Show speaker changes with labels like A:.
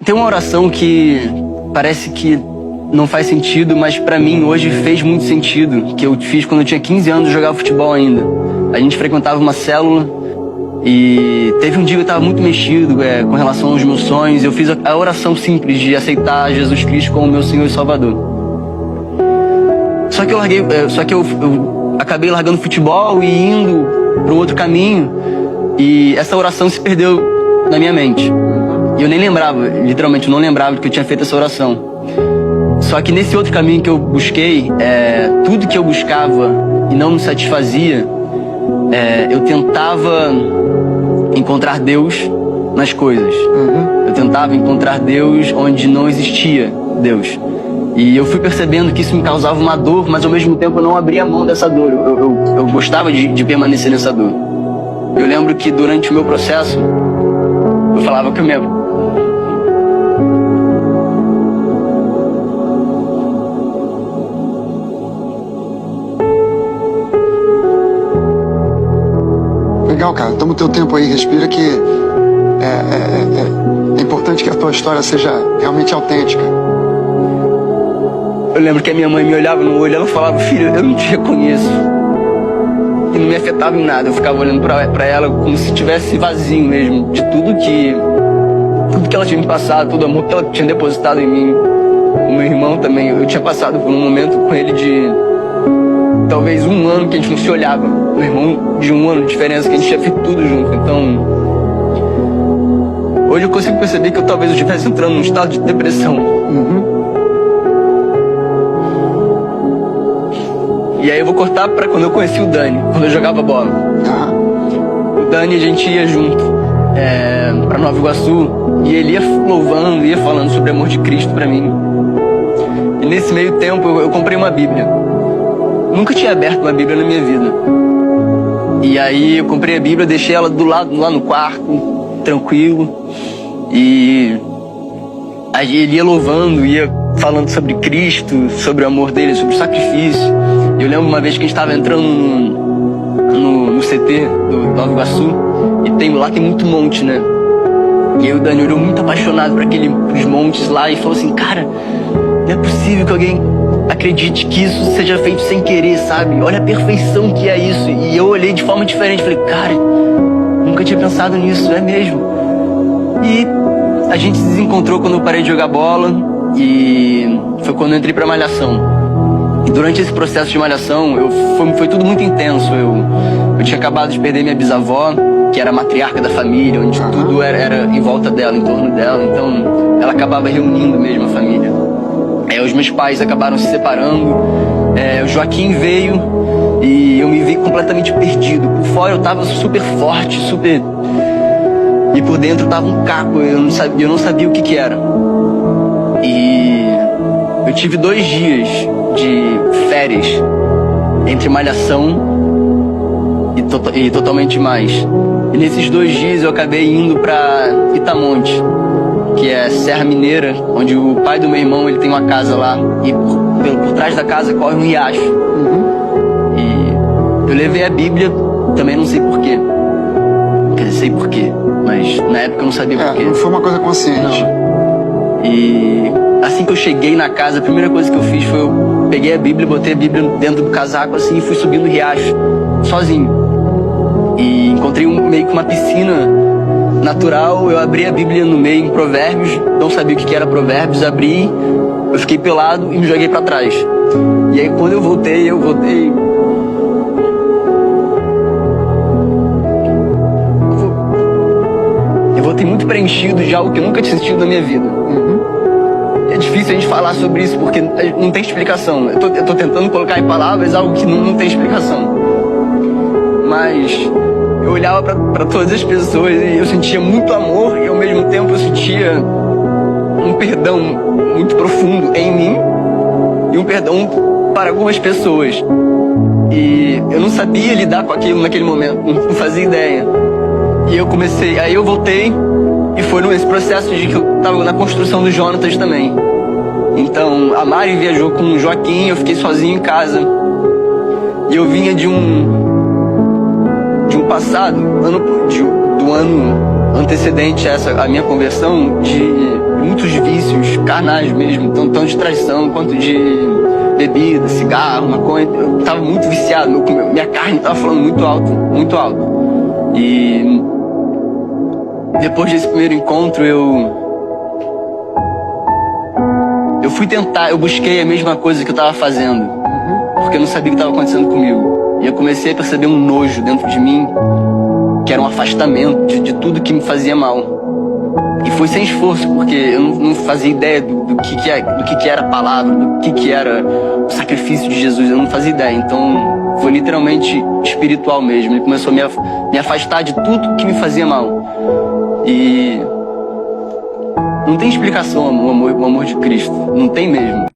A: Tem uma oração que parece que não faz sentido, mas pra mim hoje fez muito sentido, que eu fiz quando eu tinha 15 anos e jogava futebol ainda. A gente frequentava uma célula e teve um dia que eu tava muito mexido com relação aos meus sonhos. Eu fiz a oração simples de aceitar Jesus Cristo como meu Senhor e Salvador. Só que eu acabei largando o futebol e indo para um outro caminho, e essa oração se perdeu na minha mente. E eu nem lembrava, literalmente eu não lembrava que eu tinha feito essa oração. Só que nesse outro caminho que eu busquei, tudo que eu buscava e não me satisfazia, eu tentava encontrar Deus nas coisas. Eu tentava encontrar Deus onde não existia Deus. E eu fui percebendo que isso me causava uma dor, mas ao mesmo tempo eu não abria mão dessa dor. Eu gostava de permanecer nessa dor. Eu lembro que durante o meu processo, eu falava que eu mesmo.
B: Legal, cara. Toma o teu tempo aí, respira, que é importante que a tua história seja realmente autêntica.
A: Eu lembro que a minha mãe me olhava no olho e ela falava: filho, eu não te reconheço. E não me afetava em nada. Eu ficava olhando pra ela como se estivesse vazio mesmo, de tudo que ela tinha me passado, todo o amor que ela tinha depositado em mim. O meu irmão também, eu tinha passado por um momento com ele de talvez um ano que a gente não se olhava. Meu irmão de um ano de diferença, que a gente tinha feito tudo junto. Então, hoje eu consigo perceber que eu talvez estivesse entrando num estado de depressão. E aí eu vou cortar pra quando eu conheci o Dani, quando eu jogava bola. O Dani, a gente ia junto pra Nova Iguaçu, e ele ia louvando, ia falando sobre o amor de Cristo pra mim. E nesse meio tempo eu comprei uma Bíblia. Nunca tinha aberto uma Bíblia na minha vida. E aí eu comprei a Bíblia, deixei ela do lado, lá no quarto, tranquilo. E aí ele ia louvando, ia falando sobre Cristo, sobre o amor dele, sobre o sacrifício. Eu lembro uma vez que a gente estava entrando no CT do Nova Iguaçu, e lá tem muito monte, né? E aí o Dani olhou muito apaixonado para os montes lá e falou assim: cara, não é possível que alguém acredite que isso seja feito sem querer, sabe? Olha a perfeição que é isso. E eu olhei de forma diferente, falei: cara, nunca tinha pensado nisso, é mesmo. E a gente se desencontrou quando eu parei de jogar bola, e foi quando eu entrei pra Malhação. E durante esse processo de Malhação, foi tudo muito intenso. Eu tinha acabado de perder minha bisavó, que era a matriarca da família, onde tudo era em volta dela, em torno dela. Então ela acabava reunindo mesmo a família. Os meus pais acabaram se separando, o Joaquim veio e eu me vi completamente perdido. Por fora eu tava super forte, super... E por dentro tava um caco, eu não sabia o que era. E eu tive 2 dias de férias entre Malhação e Totalmente Mais. E nesses 2 dias eu acabei indo pra Itamonte, que é Serra Mineira, onde o pai do meu irmão, ele tem uma casa lá, e por trás da casa corre um riacho. E eu levei a Bíblia, também não sei porquê. Quer dizer, sei porquê, mas na época eu não sabia porquê.
B: Não foi uma coisa consciente.
A: Não. E assim que eu cheguei na casa, a primeira coisa que eu fiz foi eu peguei a Bíblia, botei a Bíblia dentro do casaco assim e fui subindo o riacho, sozinho. E encontrei meio que uma piscina natural. Eu abri a Bíblia no meio, em Provérbios, não sabia o que era Provérbios, abri, eu fiquei pelado e me joguei pra trás. E aí quando eu voltei eu voltei muito preenchido de algo que eu nunca tinha sentido na minha vida. É difícil a gente falar sobre isso porque não tem explicação. Eu tô tentando colocar em palavras algo que não tem explicação. Mas eu olhava pra todas as pessoas e eu sentia muito amor, e ao mesmo tempo eu sentia um perdão muito profundo em mim e um perdão para algumas pessoas. E eu não sabia lidar com aquilo naquele momento, não fazia ideia. E aí eu voltei, e foi nesse processo de que eu tava na construção do Jonatas também. Então a Mari viajou com o Joaquim, eu fiquei sozinho em casa. E eu vinha de um passado, do ano antecedente a minha conversão, de carnais mesmo, tanto de traição quanto de bebida, cigarro, maconha. Eu tava muito viciado, minha carne tava falando muito alto, muito alto. E depois desse primeiro encontro eu fui tentar, eu busquei a mesma coisa que eu tava fazendo, porque eu não sabia o que estava acontecendo comigo. E eu comecei a perceber um nojo dentro de mim, que era um afastamento de tudo que me fazia mal. E foi sem esforço, porque eu não fazia ideia do que era a palavra, do que era o sacrifício de Jesus, eu não fazia ideia. Então foi literalmente espiritual mesmo. Ele começou a me afastar de tudo que me fazia mal. E não tem explicação o amor de Cristo, não tem mesmo.